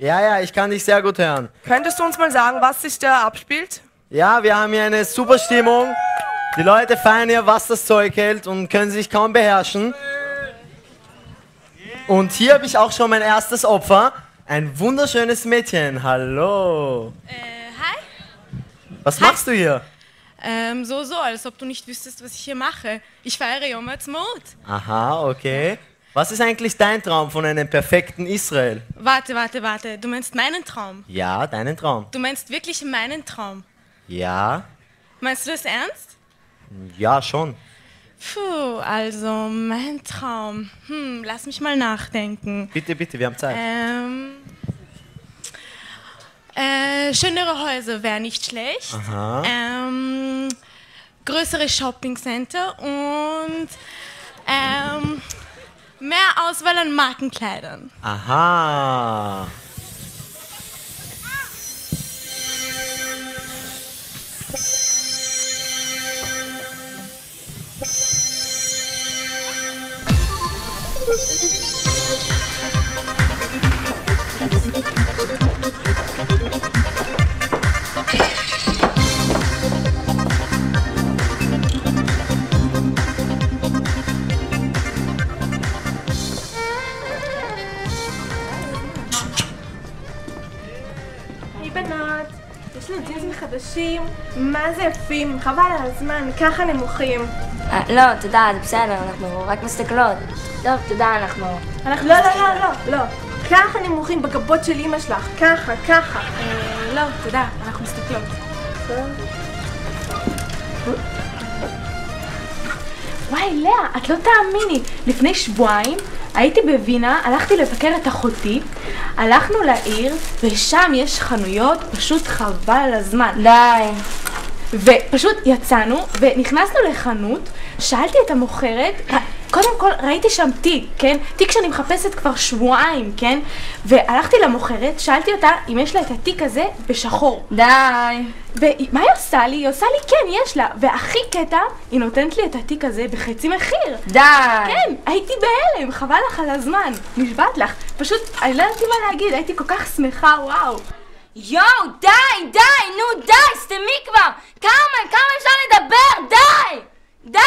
Ja, ja, ich kann dich sehr gut hören. Könntest du uns mal sagen, was sich da abspielt? Ja, wir haben hier eine super Stimmung. Die Leute feiern hier, was das Zeug hält und können sich kaum beherrschen. Und hier habe ich auch schon mein erstes Opfer. Ein wunderschönes Mädchen. Hallo. Hi? Was machst du hier? So, als ob du nicht wüsstest, was ich hier mache. Ich feiere Yom Ha'atzmaut. Aha, okay. Was ist eigentlich dein Traum von einem perfekten Israel? Warte. Du meinst meinen Traum? Ja, deinen Traum. Du meinst wirklich meinen Traum? Ja, Meinst du das ernst? ja schon. Puh, also mein Traum. Lass mich mal nachdenken. Bitte, wir haben Zeit. Schönere Häuser wäre nicht schlecht. Aha. Größere Shoppingcenter und mehr Auswahl an Markenkleidern. Aha. היי בנות, יש לנו ג'ינסים חדשים, מה זה יפים, חבל על הזמן, ככה נמוכים. לא, תודה, זה בסדר, אנחנו רק מסתכלות. טוב, תודה, אנחנו... לא, ככה נמוכים בגבות של אמא שלך, ככה. לא, תודה, אנחנו מסתכלות. וואי, לאה, את לא תאמיני, לפני שבועיים הייתי בווינה, הלכתי לבקר את אחותי, הלכנו לעיר, ושם יש חנויות, פשוט חבל על הזמן. די. ופשוט יצאנו, ונכנסנו לחנות, שאלתי את המוכרת, קודם כל ראיתי שם תיק, כן? תיק שאני מחפשת כבר שבועיים, כן? והלכתי למוכרת, שאלתי אותה אם יש לה את התיק הזה בשחור. די. ומה היא עושה לי? היא עושה לי כן, יש לה. והכי קטע, היא נותנת לי את התיק הזה בחצי מחיר. די. כן, הייתי בהלם, חבל לך על הזמן. נשבעת לך. פשוט, אני לא יודעת מה להגיד, הייתי כל כך שמחה, וואו. יואו, די, נו די, סתמי כבר. כמה אפשר לדבר? די.